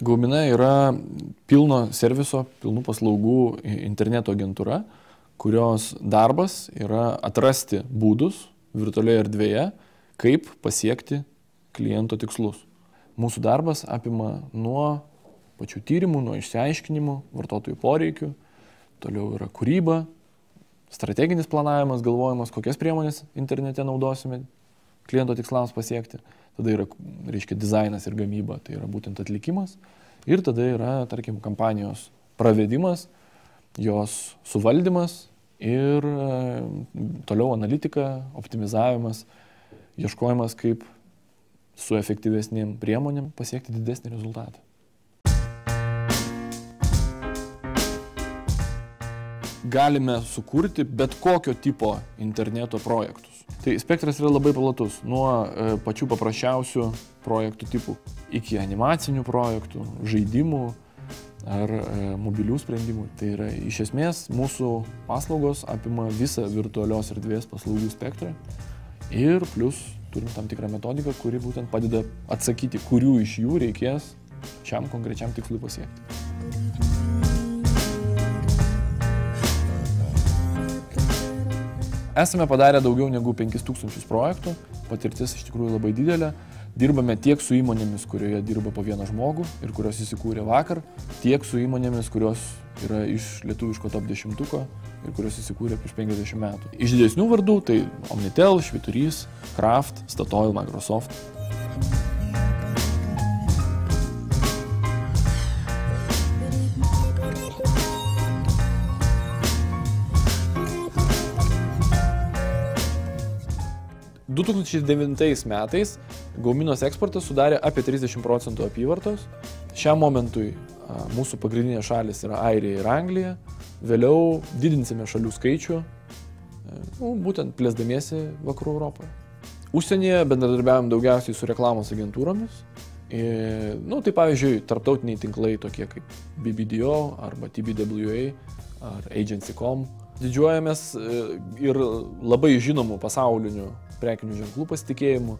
Gaumina yra pilno serviso, pilnų paslaugų interneto agentūra, kurios darbas yra atrasti būdus virtualioje erdvėje, kaip pasiekti kliento tikslus. Mūsų darbas apima nuo pačių tyrimų, nuo išsiaiškinimų, vartotojų poreikių, toliau yra kūryba, strateginis planavimas, galvojimas, kokias priemonės internete naudosime kliento tikslams pasiekti. Tada yra, reiškia, dizainas ir gamyba, tai yra būtent atlikimas. Ir tada yra, tarkim, kampanijos pravedimas, jos suvaldymas ir toliau analitika, optimizavimas, ieškojimas, kaip su efektyvesnėm priemonėm pasiekti didesnį rezultatą. Galime sukurti bet kokio tipo interneto projektus. Tai spektras yra labai platus, nuo pačių paprasčiausių projektų tipų iki animacinių projektų, žaidimų ar mobilių sprendimų. Tai yra iš esmės mūsų paslaugos apima visą virtualios erdvės paslaugų spektrą ir plus turim tam tikrą metodiką, kuri būtent padeda atsakyti, kurių iš jų reikės šiam konkrečiam tikslui pasiekti. Esame padarę daugiau negu 5000 projektų, patirtis iš tikrųjų labai didelė. Dirbame tiek su įmonėmis, kurioje dirba po vieną žmogų ir kurios įsikūrė vakar, tiek su įmonėmis, kurios yra iš lietuviško top 10 ir kurios įsikūrė prieš 50 metų. Iš didesnių vardų tai Omnitel, Švyturys, Kraft, Statoil, Microsoft. – 2009 metais Gauminos eksportas sudarė apie 30% apyvartos. Šiam momentui mūsų pagrindinės šalis yra Airija ir Anglija. Vėliau didinsime šalių skaičių, būtent plėsdamiesi vakarų Europoje. Užsienyje bendradarbiavome daugiausiai su reklamos agentūromis. Tai pavyzdžiui, tarptautiniai tinklai tokie kaip BBDO arba TBWA ar Agency.com. Didžiuojamės ir labai žinomų pasaulinių prekinių ženklų pasitikėjimų.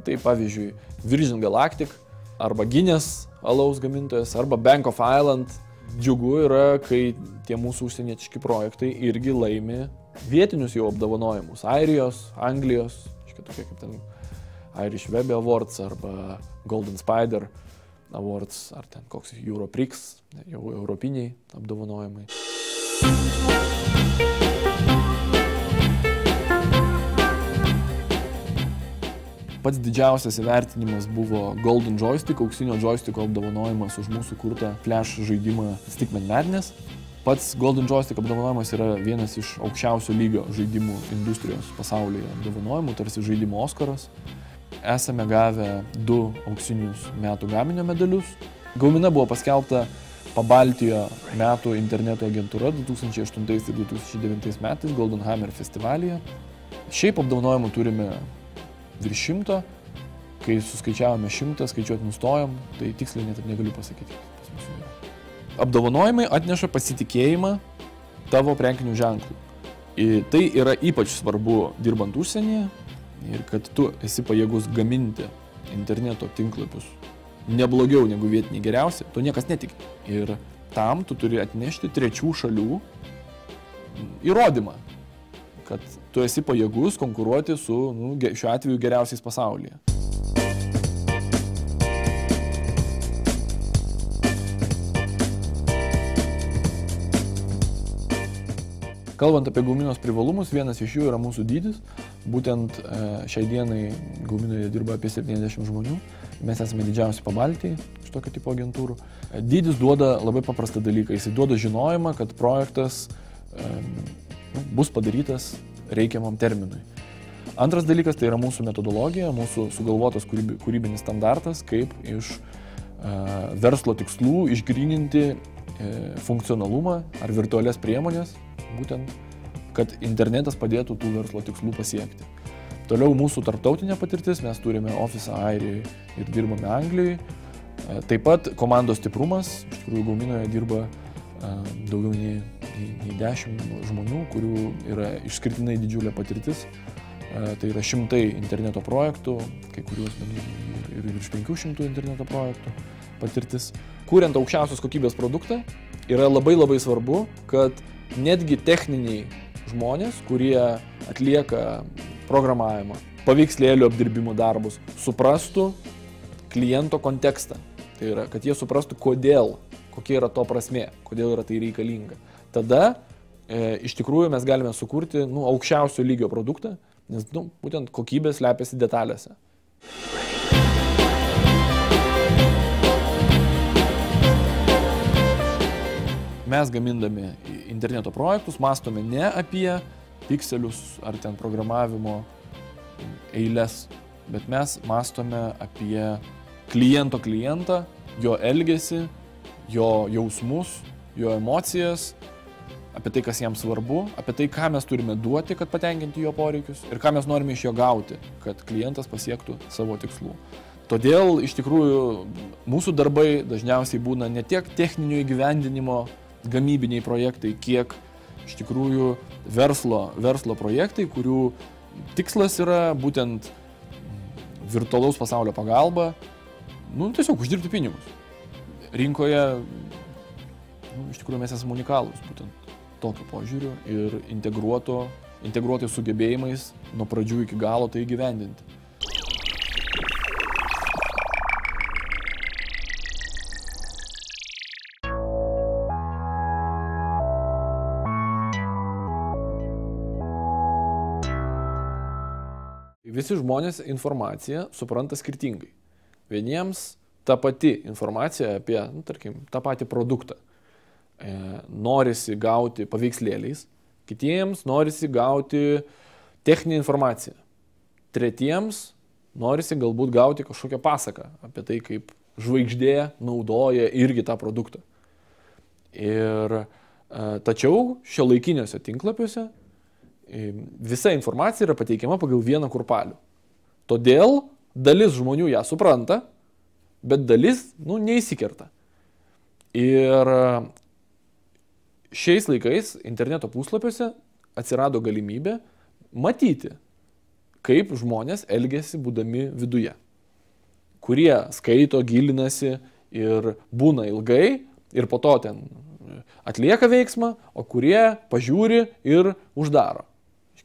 Tai pavyzdžiui, Virgin Galactic arba Guinness alaus gamintojas arba Bank of Ireland. Džiugu yra, kai tie mūsų užsienietiški projektai irgi laimi vietinius jau apdovanojimus. Airijos, Anglijos, tokie kaip ten Irish Web Awards arba Golden Spider Awards ar ten koks Europrix, jau europiniai apdovanojimai. Pats didžiausias įvertinimas buvo Golden Joystick, auksinio joysticko apdovanojimas už mūsų kurtą flash žaidimą Stickman Madness. Pats Golden Joystick apdovanojimas yra vienas iš aukščiausio lygio žaidimų industrijos pasaulyje apdovanojimų, tarsi žaidimų Oskaras. Esame gavę 2 auksinius metų gaminio medalius. Gaumina buvo paskelbta Pabaltijo metų interneto agentūra 2008 ir 2009 metais Golden Hammer festivalyje. Šiaip apdovanojimų turime virš 100, kai suskaičiavome 100, skaičiuoti nustojom, tai tiksliai net ir negaliu pasakyti. Apdovanojimai atneša pasitikėjimą tavo prekinių ženklų. Tai yra ypač svarbu dirbant užsienyje ir kad tu esi pajėgus gaminti interneto tinklapius neblogiau negu vietiniai geriausi, to niekas netiki. Ir tam tu turi atnešti trečių šalių įrodymą, kad tu esi pajėgus konkuruoti su, šiuo atveju, geriausiais pasaulyje. Kalbant apie Gauminos privalumus, vienas iš jų yra mūsų dydis. Būtent šiai dienai Gauminoje dirba apie 70 žmonių. Mes esame didžiausi Pabaltijai iš tokio tipo agentūrų. Dydis duoda labai paprastą dalyką. Jis duoda žinojimą, kad projektas bus padarytas reikiamam terminui. Antras dalykas tai yra mūsų metodologija, mūsų sugalvotas kūrybinis standartas, kaip iš verslo tikslų išgryninti funkcionalumą ar virtualias priemonės, būtent, kad internetas padėtų tų verslo tikslų pasiekti. Toliau mūsų tarptautinė patirtis, mes turime ofisą Airijoje ir dirbame Anglijoje. Taip pat komandos stiprumas, iš tikrųjų Gauminoje dirba daugiau nei 10 žmonių, kurių yra išskirtinai didžiulė patirtis. Tai yra 100 interneto projektų, kai kuriuos ir virš 500 interneto projektų patirtis. Kuriant aukščiausios kokybės produktą, yra labai svarbu, kad netgi techniniai žmonės, kurie atlieka programavimą, paveikslėlių apdirbimo darbus, suprastų kliento kontekstą. Tai yra, kad jie suprastų, kokia yra to prasmė, kodėl yra tai reikalinga. Tada iš tikrųjų mes galime sukurti aukščiausio lygio produktą, nes būtent kokybė slepiasi detalėse. Mes gamindami interneto projektus mąstome ne apie pikselius ar ten programavimo eiles, bet mes mąstome apie klientą, jo elgesį, jo jausmus, jo emocijas, apie tai, kas jam svarbu, apie tai, ką mes turime duoti, kad patenkinti jo poreikius ir ką mes norime iš jo gauti, kad klientas pasiektų savo tikslų. Todėl iš tikrųjų mūsų darbai dažniausiai būna ne tiek techninio įgyvendinimo gamybiniai projektai, kiek iš tikrųjų verslo projektai, kurių tikslas yra būtent virtualaus pasaulio pagalba, tiesiog uždirbti pinigus. Rinkoje iš tikrųjų mes esame unikalūs būtent tokio požiūriu ir integruotai sugebėjimais nuo pradžių iki galo tai įgyvendinti. Visi žmonės informaciją supranta skirtingai. Vieniems ta pati informacija apie, tarkim, tą patį produktą norisi gauti paveikslėliais, kitiems norisi gauti techninę informaciją, tretiems norisi galbūt gauti kažkokią pasaką apie tai, kaip žvaigždė naudoja irgi tą produktą. Tačiau šiuolaikiniuose tinklapiuose visa informacija yra pateikiama pagal vieną kurpalių. Todėl dalis žmonių ją supranta, bet dalis neįsikerta. Ir šiais laikais interneto puslapiuose atsirado galimybė matyti, kaip žmonės elgiasi būdami viduje. Kurie skaito, gilinasi ir būna ilgai ir po to ten atlieka veiksmą, o kurie pažiūri ir uždaro.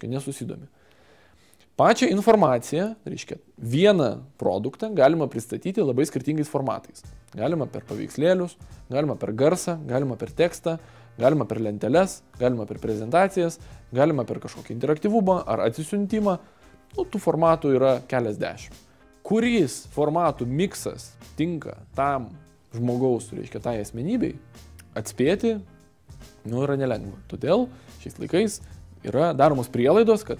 Nesusidomi. Pačią informaciją, vieną produktą galima pristatyti labai skirtingais formatais. Galima per paveikslėlius, galima per garsą, galima per tekstą, galima per lenteles, galima per prezentacijas, galima per kažkokį interaktyvumą ar atsisiuntimą. Tų formatų yra keliasdešimt. Kuris formatų miksas tinka tam žmogaus, tai asmenybei, atspėti yra nelengva. Todėl šiais laikais yra daromos prielaidos, kad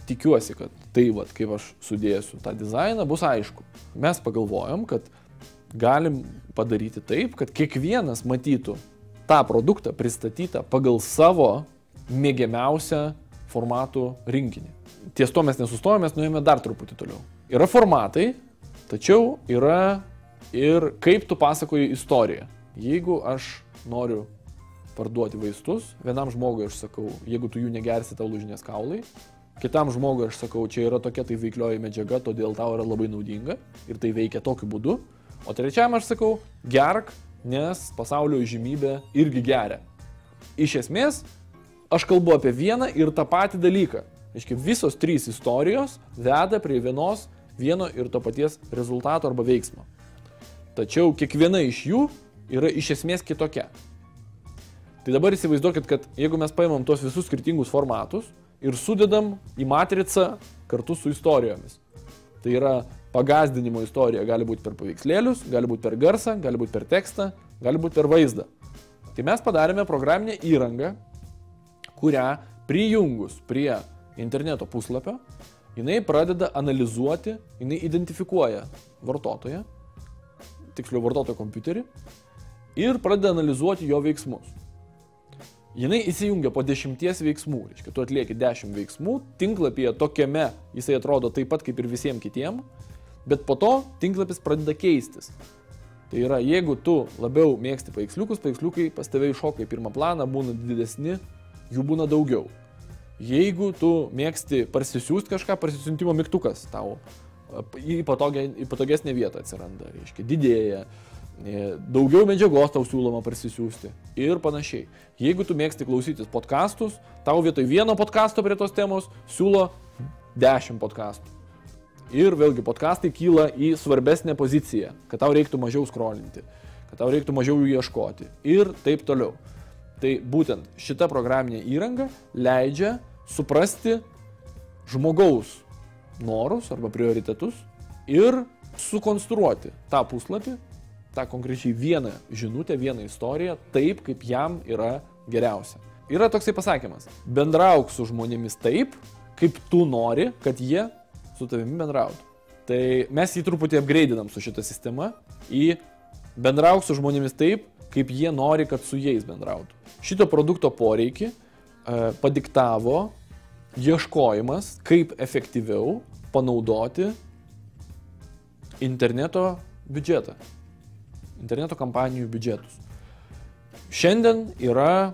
tikiuosi, kad tai, kaip aš sudėsiu tą dizainą, bus aišku. Mes pagalvojom, kad galim padaryti taip, kad kiekvienas matytų tą produktą pristatytą pagal savo mėgiamiausią formatų rinkinį. Ties to mes nesustojom, mes nuėjome dar truputį toliau. Yra formatai, tačiau yra ir kaip tu pasakoji istoriją. Jeigu aš noriu parduoti vaistus, vienam žmogui aš sakau, jeigu tu jų negersi, tau lūžinės kaulai. Kitam žmogui aš sakau, čia yra tokia tai veiklioji medžiaga, todėl tau yra labai naudinga ir tai veikia tokiu būdu. O trečiam aš sakau, gerk, nes pasaulio įžymybė irgi geria. Iš esmės, aš kalbu apie vieną ir tą patį dalyką. Visos trys istorijos veda prie vieno ir to paties rezultato arba veiksmo. Tačiau kiekviena iš jų yra iš esmės kitokia. Tai dabar įsivaizduokit, kad jeigu mes paimam tos visus skirtingus formatus ir sudedam į matricą kartu su istorijomis. Tai yra pagazdinimo istorija, gali būti per paveikslėlius, gali būti per garsą, gali būti per tekstą, gali būti per vaizdą. Tai mes padarėme programinę įrangą, kurią prijungus prie interneto puslapio, jinai pradeda analizuoti, jinai identifikuoja vartotoją, tiksliau vartotojo kompiuterį, ir pradeda analizuoti jo veiksmus. Jinai įsijungia po 10 veiksmų, reiškia, tu atlieki 10 veiksmų, tinklapyje tokiame jisai atrodo taip pat kaip ir visiems kitiem, bet po to tinklapis pradeda keistis. Tai yra, jeigu tu labiau mėgsti paveiksliukus, paveiksliukai pas tave iššoka į pirmą planą, būna didesni, jų būna daugiau. Jeigu tu mėgsti parsisiųsti kažką, parsisiuntimo mygtukas tau į patogesnę vietą atsiranda, reiškia, didėja. Daugiau medžiagos tau siūloma parsisiųsti ir panašiai. Jeigu tu mėgsti klausytis podcastus, tau vietoj vieno podcasto prie tos temos siūlo 10 podcastų. Ir vėlgi podcastai kyla į svarbesnę poziciją, kad tau reiktų mažiau scrollinti, kad tau reiktų mažiau jų ieškoti ir taip toliau. Tai būtent šita programinė įranga leidžia suprasti žmogaus norus arba prioritetus ir sukonstruoti tą puslapį, tą konkrečiai vieną žinutę, vieną istoriją, taip, kaip jam yra geriausia. Yra toksai pasakymas, bendrauk su žmonėmis taip, kaip tu nori, kad jie su tavimi bendrautų. Tai mes jį truputį upgrade'inam su šita sistema į bendrauk su žmonėmis taip, kaip jie nori, kad su jais bendrautų. Šito produkto poreikį padiktavo ieškojimas, kaip efektyviau panaudoti interneto biudžetą. Interneto kampanijų biudžetus. Šiandien yra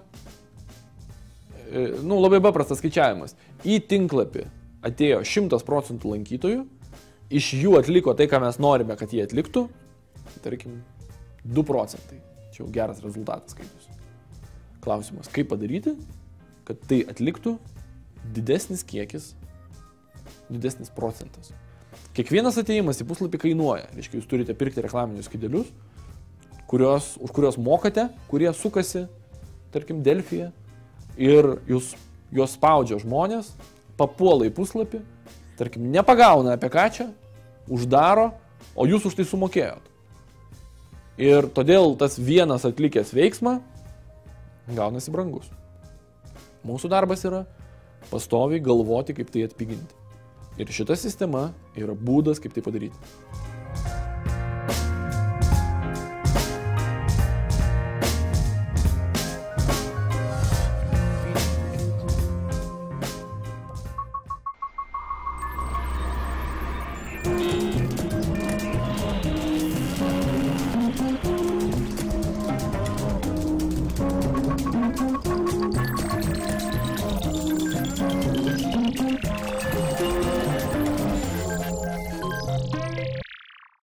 labai paprastas skaičiavimas. Į tinklapį atėjo 100% lankytojų, iš jų atliko tai, ką mes norime, kad jie atliktų, tarkim, 2%. Čia jau geras rezultatas skaitosi. Klausimas, kaip padaryti, kad tai atliktų didesnis kiekis, didesnis procentas. Kiekvienas atėjimas į puslapį kainuoja. Reiškia, jūs turite pirkti reklaminius skydelius, už kurios mokate, kurie sukasi, tarkim, Delfyje, ir juos spaudžia žmonės, papuola į puslapį, tarkim, nepagauna apie ką čia, uždaro, o jūs už tai sumokėjot. Ir todėl tas vienas atlikęs veiksmą gaunasi brangus. Mūsų darbas yra pastoviai galvoti, kaip tai atpiginti. Ir šita sistema yra būdas, kaip tai padaryti.